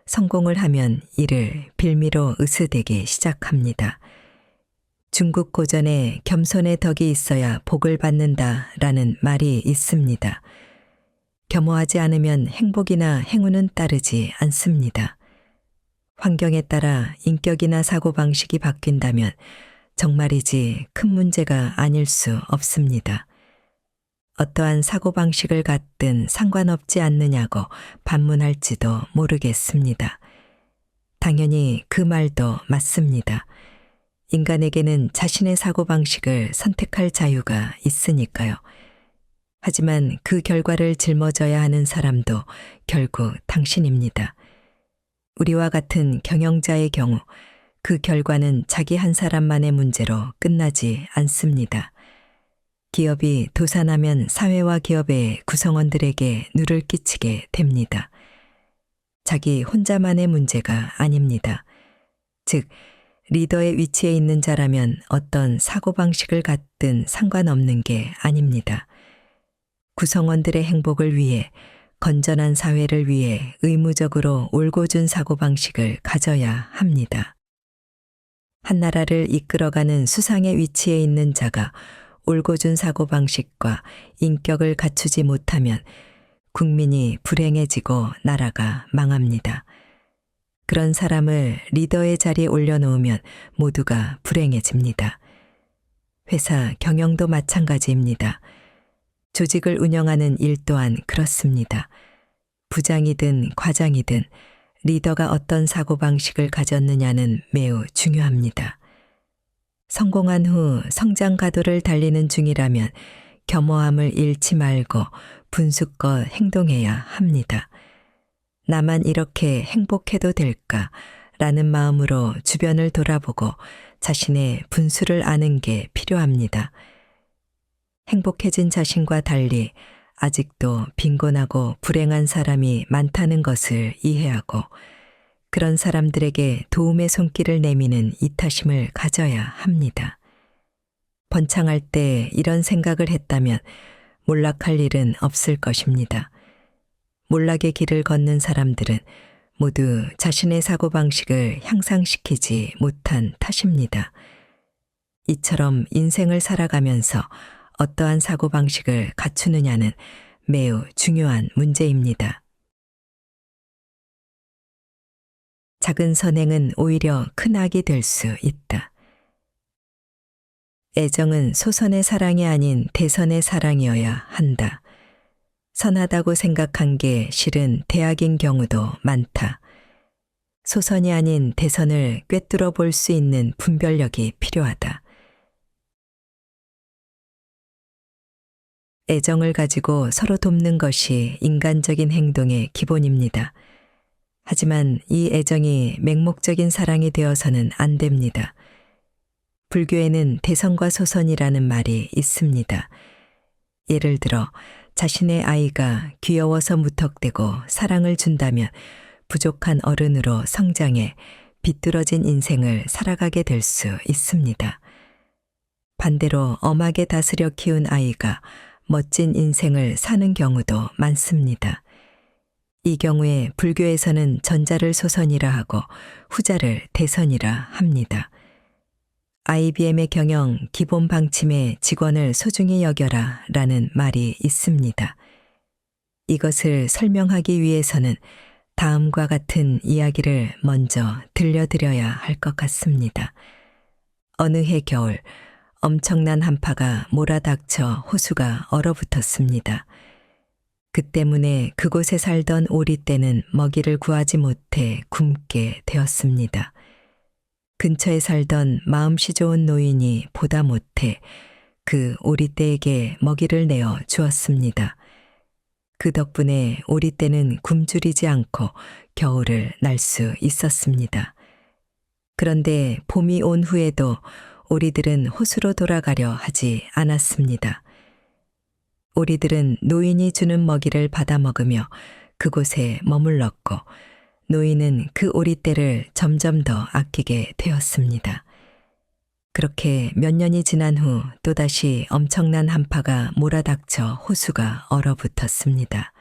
성공을 하면 이를 빌미로 으스대기 시작합니다. 중국 고전에 겸손의 덕이 있어야 복을 받는다라는 말이 있습니다. 겸허하지 않으면 행복이나 행운은 따르지 않습니다. 환경에 따라 인격이나 사고방식이 바뀐다면 정말이지 큰 문제가 아닐 수 없습니다. 어떠한 사고방식을 갖든 상관없지 않느냐고 반문할지도 모르겠습니다. 당연히 그 말도 맞습니다. 인간에게는 자신의 사고방식을 선택할 자유가 있으니까요. 하지만 그 결과를 짊어져야 하는 사람도 결국 당신입니다. 우리와 같은 경영자의 경우 그 결과는 자기 한 사람만의 문제로 끝나지 않습니다. 기업이 도산하면 사회와 기업의 구성원들에게 누를 끼치게 됩니다. 자기 혼자만의 문제가 아닙니다. 즉, 리더의 위치에 있는 자라면 어떤 사고방식을 갖든 상관없는 게 아닙니다. 구성원들의 행복을 위해 건전한 사회를 위해 의무적으로 올곧은 사고방식을 가져야 합니다. 한 나라를 이끌어가는 수상의 위치에 있는 자가 올곧은 사고방식과 인격을 갖추지 못하면 국민이 불행해지고 나라가 망합니다. 그런 사람을 리더의 자리에 올려놓으면 모두가 불행해집니다. 회사 경영도 마찬가지입니다. 조직을 운영하는 일 또한 그렇습니다. 부장이든 과장이든 리더가 어떤 사고방식을 가졌느냐는 매우 중요합니다. 성공한 후 성장 가도를 달리는 중이라면 겸허함을 잃지 말고 분수껏 행동해야 합니다. 나만 이렇게 행복해도 될까라는 마음으로 주변을 돌아보고 자신의 분수를 아는 게 필요합니다. 행복해진 자신과 달리 아직도 빈곤하고 불행한 사람이 많다는 것을 이해하고 그런 사람들에게 도움의 손길을 내미는 이타심을 가져야 합니다. 번창할 때 이런 생각을 했다면 몰락할 일은 없을 것입니다. 몰락의 길을 걷는 사람들은 모두 자신의 사고방식을 향상시키지 못한 탓입니다. 이처럼 인생을 살아가면서 어떠한 사고방식을 갖추느냐는 매우 중요한 문제입니다. 작은 선행은 오히려 큰 악이 될 수 있다. 애정은 소선의 사랑이 아닌 대선의 사랑이어야 한다. 선하다고 생각한 게 실은 대악인 경우도 많다. 소선이 아닌 대선을 꿰뚫어 볼 수 있는 분별력이 필요하다. 애정을 가지고 서로 돕는 것이 인간적인 행동의 기본입니다. 하지만 이 애정이 맹목적인 사랑이 되어서는 안 됩니다. 불교에는 대선과 소선이라는 말이 있습니다. 예를 들어 자신의 아이가 귀여워서 무턱대고 사랑을 준다면 부족한 어른으로 성장해 비뚤어진 인생을 살아가게 될 수 있습니다. 반대로 엄하게 다스려 키운 아이가 멋진 인생을 사는 경우도 많습니다. 이 경우에 불교에서는 전자를 소선이라 하고 후자를 대선이라 합니다. IBM의 경영 기본 방침에 직원을 소중히 여겨라 라는 말이 있습니다. 이것을 설명하기 위해서는 다음과 같은 이야기를 먼저 들려드려야 할 것 같습니다. 어느 해 겨울 엄청난 한파가 몰아닥쳐 호수가 얼어붙었습니다. 그 때문에 그곳에 살던 오리떼는 먹이를 구하지 못해 굶게 되었습니다. 근처에 살던 마음씨 좋은 노인이 보다 못해 그 오리떼에게 먹이를 내어 주었습니다. 그 덕분에 오리떼는 굶주리지 않고 겨울을 날 수 있었습니다. 그런데 봄이 온 후에도 오리들은 호수로 돌아가려 하지 않았습니다. 오리들은 노인이 주는 먹이를 받아 먹으며 그곳에 머물렀고 노인은 그 오리떼를 점점 더 아끼게 되었습니다. 그렇게 몇 년이 지난 후 또다시 엄청난 한파가 몰아닥쳐 호수가 얼어붙었습니다.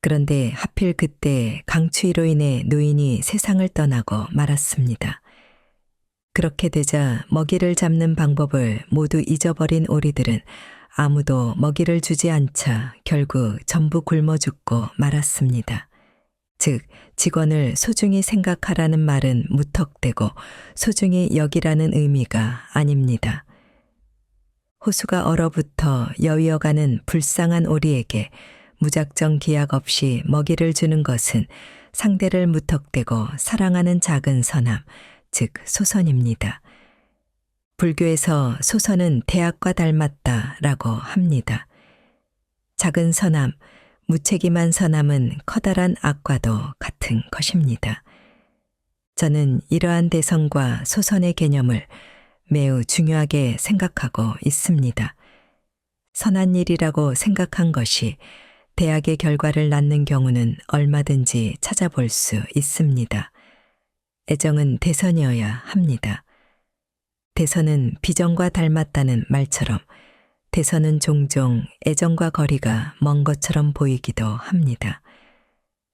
그런데 하필 그때 강추위로 인해 노인이 세상을 떠나고 말았습니다. 그렇게 되자 먹이를 잡는 방법을 모두 잊어버린 오리들은 아무도 먹이를 주지 않자 결국 전부 굶어 죽고 말았습니다. 즉, 직원을 소중히 생각하라는 말은 무턱대고 소중히 여기라는 의미가 아닙니다. 호수가 얼어붙어 여위어가는 불쌍한 오리에게 무작정 기약 없이 먹이를 주는 것은 상대를 무턱대고 사랑하는 작은 선함, 즉 소선입니다. 불교에서 소선은 대악과 닮았다라고 합니다. 작은 선함, 무책임한 선함은 커다란 악과도 같은 것입니다. 저는 이러한 대선과 소선의 개념을 매우 중요하게 생각하고 있습니다. 선한 일이라고 생각한 것이 대악의 결과를 낳는 경우는 얼마든지 찾아볼 수 있습니다. 애정은 대선이어야 합니다. 대선은 비전과 닮았다는 말처럼 대선은 종종 애정과 거리가 먼 것처럼 보이기도 합니다.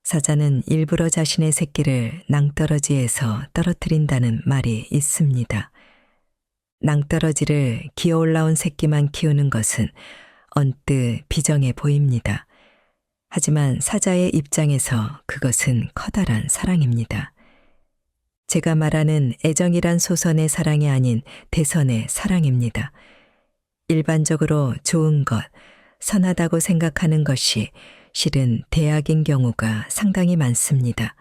사자는 일부러 자신의 새끼를 낭떠러지에서 떨어뜨린다는 말이 있습니다. 낭떠러지를 기어 올라온 새끼만 키우는 것은 언뜻 비정해 보입니다. 하지만 사자의 입장에서 그것은 커다란 사랑입니다. 제가 말하는 애정이란 소선의 사랑이 아닌 대선의 사랑입니다. 일반적으로 좋은 것, 선하다고 생각하는 것이 실은 대악인 경우가 상당히 많습니다.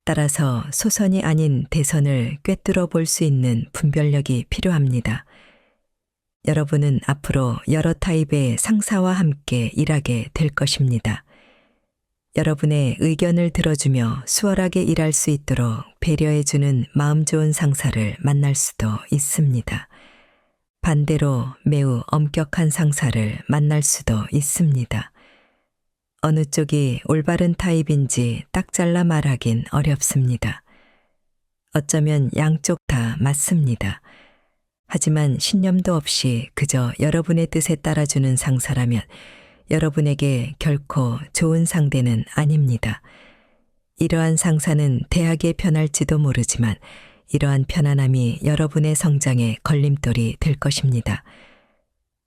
따라서 소선이 아닌 대선을 꿰뚫어 볼 수 있는 분별력이 필요합니다. 여러분은 앞으로 여러 타입의 상사와 함께 일하게 될 것입니다. 여러분의 의견을 들어주며 수월하게 일할 수 있도록 배려해주는 마음 좋은 상사를 만날 수도 있습니다. 반대로 매우 엄격한 상사를 만날 수도 있습니다. 어느 쪽이 올바른 타입인지 딱 잘라 말하긴 어렵습니다. 어쩌면 양쪽 다 맞습니다. 하지만 신념도 없이 그저 여러분의 뜻에 따라주는 상사라면 여러분에게 결코 좋은 상대는 아닙니다. 이러한 상사는 대학에 편할지도 모르지만 이러한 편안함이 여러분의 성장에 걸림돌이 될 것입니다.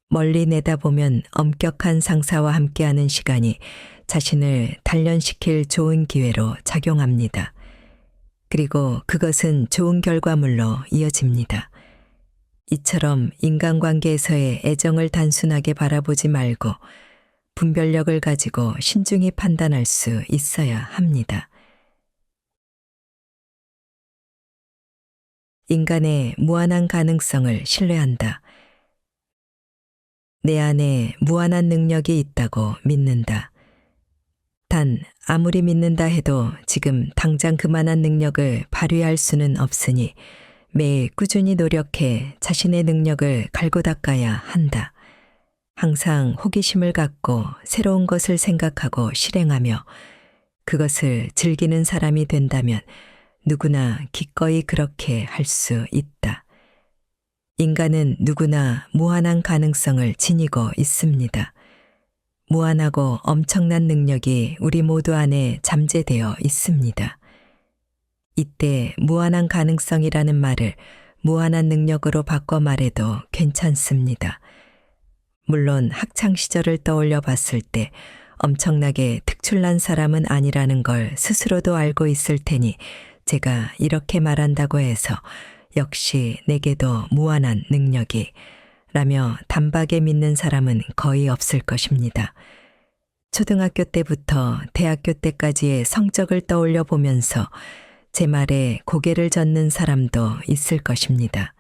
멀리 내다보면 엄격한 상사와 함께하는 시간이 자신을 단련시킬 좋은 기회로 작용합니다. 그리고 그것은 좋은 결과물로 이어집니다. 이처럼 인간관계에서의 애정을 단순하게 바라보지 말고 분별력을 가지고 신중히 판단할 수 있어야 합니다. 인간의 무한한 가능성을 신뢰한다. 내 안에 무한한 능력이 있다고 믿는다. 단 아무리 믿는다 해도 지금 당장 그만한 능력을 발휘할 수는 없으니 매일 꾸준히 노력해 자신의 능력을 갈고 닦아야 한다. 항상 호기심을 갖고 새로운 것을 생각하고 실행하며 그것을 즐기는 사람이 된다면 누구나 기꺼이 그렇게 할 수 있다. 인간은 누구나 무한한 가능성을 지니고 있습니다. 무한하고 엄청난 능력이 우리 모두 안에 잠재되어 있습니다. 이때 무한한 가능성이라는 말을 무한한 능력으로 바꿔 말해도 괜찮습니다. 물론 학창 시절을 떠올려 봤을 때 엄청나게 특출난 사람은 아니라는 걸 스스로도 알고 있을 테니 제가 이렇게 말한다고 해서 역시 내게도 무한한 능력이 라며 단박에 믿는 사람은 거의 없을 것입니다. 초등학교 때부터 대학교 때까지의 성적을 떠올려 보면서 제 말에 고개를 젓는 사람도 있을 것입니다.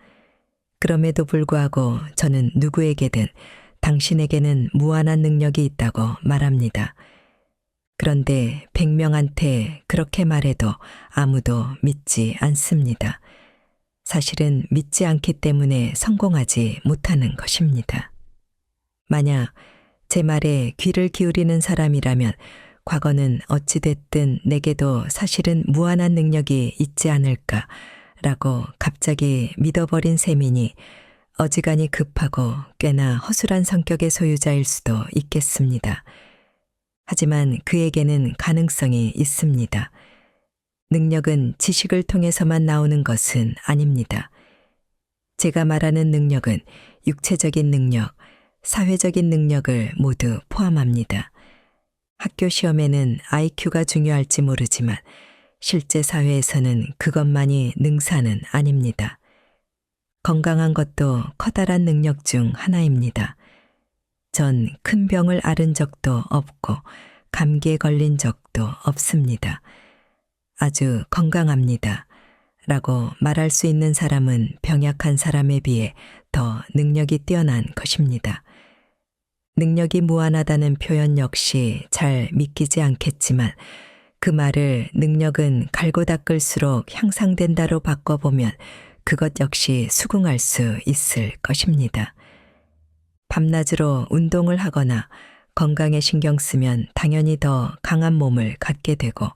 그럼에도 불구하고 저는 누구에게든 당신에게는 무한한 능력이 있다고 말합니다. 그런데 100명한테 그렇게 말해도 아무도 믿지 않습니다. 사실은 믿지 않기 때문에 성공하지 못하는 것입니다. 만약 제 말에 귀를 기울이는 사람이라면 과거는 어찌됐든 내게도 사실은 무한한 능력이 있지 않을까라고 갑자기 믿어버린 셈이니 어지간히 급하고 꽤나 허술한 성격의 소유자일 수도 있겠습니다. 하지만 그에게는 가능성이 있습니다. 능력은 지식을 통해서만 나오는 것은 아닙니다. 제가 말하는 능력은 육체적인 능력, 사회적인 능력을 모두 포함합니다. 학교 시험에는 IQ가 중요할지 모르지만 실제 사회에서는 그것만이 능사는 아닙니다. 건강한 것도 커다란 능력 중 하나입니다. 전 큰 병을 앓은 적도 없고 감기에 걸린 적도 없습니다. 아주 건강합니다. 라고 말할 수 있는 사람은 병약한 사람에 비해 더 능력이 뛰어난 것입니다. 능력이 무한하다는 표현 역시 잘 믿기지 않겠지만 그 말을 능력은 갈고 닦을수록 향상된다로 바꿔보면 그것 역시 수긍할 수 있을 것입니다. 밤낮으로 운동을 하거나 건강에 신경 쓰면 당연히 더 강한 몸을 갖게 되고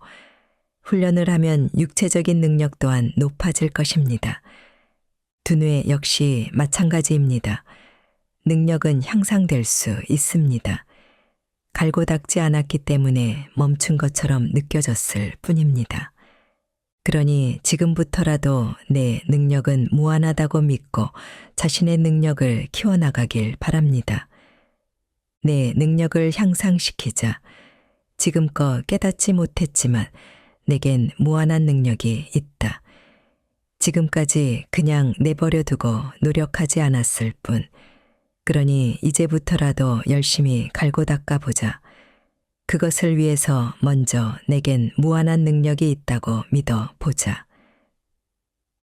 훈련을 하면 육체적인 능력 또한 높아질 것입니다. 두뇌 역시 마찬가지입니다. 능력은 향상될 수 있습니다. 갈고 닦지 않았기 때문에 멈춘 것처럼 느껴졌을 뿐입니다. 그러니 지금부터라도 내 능력은 무한하다고 믿고 자신의 능력을 키워나가길 바랍니다. 내 능력을 향상시키자. 지금껏 깨닫지 못했지만 내겐 무한한 능력이 있다. 지금까지 그냥 내버려 두고 노력하지 않았을 뿐. 그러니 이제부터라도 열심히 갈고 닦아보자. 그것을 위해서 먼저 내겐 무한한 능력이 있다고 믿어보자.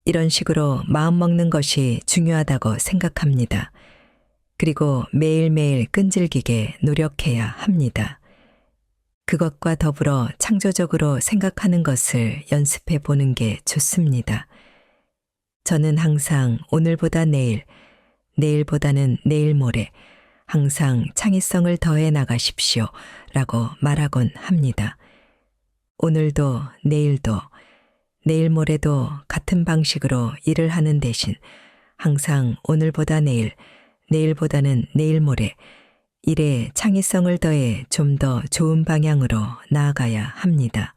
이런 식으로 마음먹는 것이 중요하다고 생각합니다. 그리고 매일매일 끈질기게 노력해야 합니다. 그것과 더불어 창조적으로 생각하는 것을 연습해 보는 게 좋습니다. 저는 항상 오늘보다 내일, 내일보다는 내일 모레 항상 창의성을 더해 나가십시오 라고 말하곤 합니다. 오늘도 내일도 내일 모레도 같은 방식으로 일을 하는 대신 항상 오늘보다 내일, 내일보다는 내일 모레 일에 창의성을 더해 좀 더 좋은 방향으로 나아가야 합니다.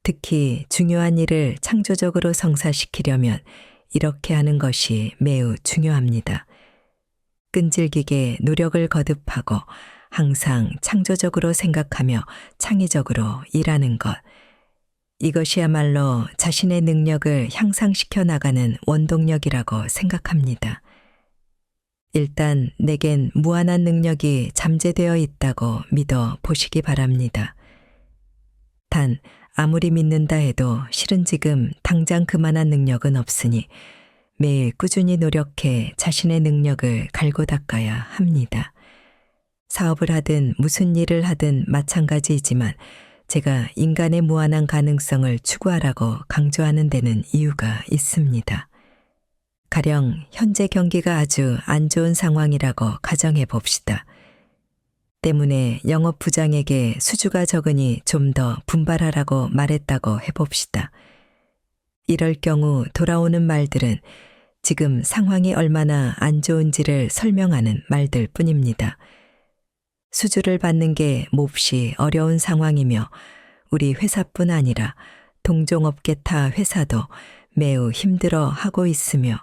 특히 중요한 일을 창조적으로 성사시키려면 이렇게 하는 것이 매우 중요합니다. 끈질기게 노력을 거듭하고 항상 창조적으로 생각하며 창의적으로 일하는 것. 이것이야말로 자신의 능력을 향상시켜 나가는 원동력이라고 생각합니다. 일단 내겐 무한한 능력이 잠재되어 있다고 믿어 보시기 바랍니다. 단 아무리 믿는다 해도 실은 지금 당장 그만한 능력은 없으니 매일 꾸준히 노력해 자신의 능력을 갈고 닦아야 합니다. 사업을 하든 무슨 일을 하든 마찬가지이지만 제가 인간의 무한한 가능성을 추구하라고 강조하는 데는 이유가 있습니다. 가령 현재 경기가 아주 안 좋은 상황이라고 가정해 봅시다. 때문에 영업부장에게 수주가 적으니 좀 더 분발하라고 말했다고 해봅시다. 이럴 경우 돌아오는 말들은 지금 상황이 얼마나 안 좋은지를 설명하는 말들 뿐입니다. 수주를 받는 게 몹시 어려운 상황이며 우리 회사뿐 아니라 동종업계 타 회사도 매우 힘들어 하고 있으며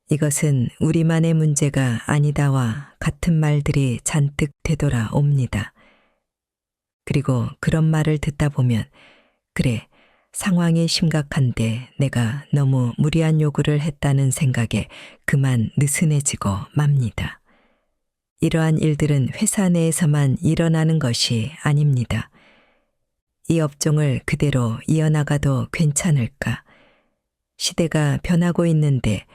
이것은 우리만의 문제가 아니다와 같은 말들이 잔뜩 되돌아옵니다. 그리고 그런 말을 듣다 보면 그래, 상황이 심각한데 내가 너무 무리한 요구를 했다는 생각에 그만 느슨해지고 맙니다. 이러한 일들은 회사 내에서만 일어나는 것이 아닙니다. 이 업종을 그대로 이어나가도 괜찮을까? 시대가 변하고 있는데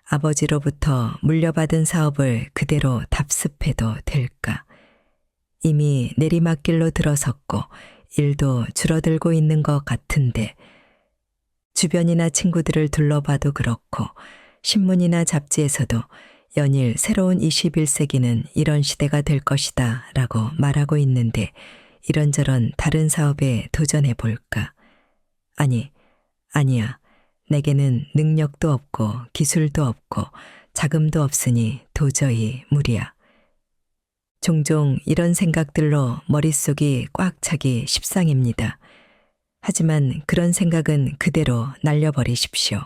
아버지로부터 물려받은 사업을 그대로 답습해도 될까? 이미 내리막길로 들어섰고 일도 줄어들고 있는 것 같은데 주변이나 친구들을 둘러봐도 그렇고 신문이나 잡지에서도 연일 새로운 21세기는 이런 시대가 될 것이다 라고 말하고 있는데 이런저런 다른 사업에 도전해 볼까? 아니야. 내게는 능력도 없고 기술도 없고 자금도 없으니 도저히 무리야. 종종 이런 생각들로 머릿속이 꽉 차기 십상입니다. 하지만 그런 생각은 그대로 날려버리십시오.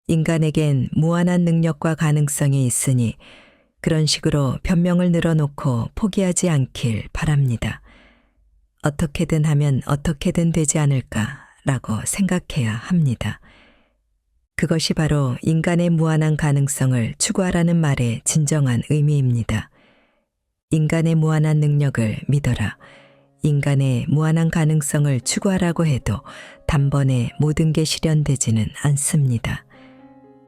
인간에겐 무한한 능력과 가능성이 있으니 그런 식으로 변명을 늘어놓고 포기하지 않길 바랍니다. 어떻게든 하면 어떻게든 되지 않을까라고 생각해야 합니다. 그것이 바로 인간의 무한한 가능성을 추구하라는 말의 진정한 의미입니다. 인간의 무한한 능력을 믿어라. 인간의 무한한 가능성을 추구하라고 해도 단번에 모든 게 실현되지는 않습니다.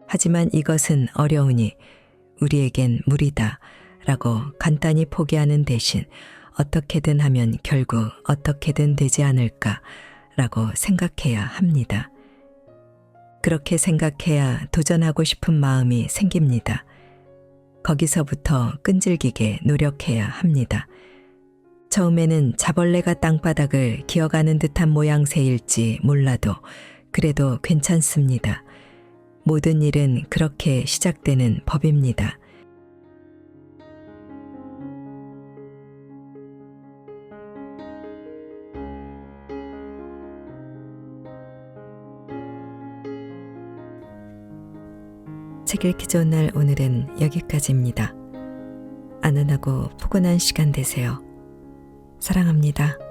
하지만 이것은 어려우니 우리에겐 무리다 라고 간단히 포기하는 대신 어떻게든 하면 결국 어떻게든 되지 않을까 라고 생각해야 합니다. 그렇게 생각해야 도전하고 싶은 마음이 생깁니다. 거기서부터 끈질기게 노력해야 합니다. 처음에는 자벌레가 땅바닥을 기어가는 듯한 모양새일지 몰라도 그래도 괜찮습니다. 모든 일은 그렇게 시작되는 법입니다. 책 읽기 좋은 날 오늘은 여기까지입니다. 안전하고 포근한 시간 되세요. 사랑합니다.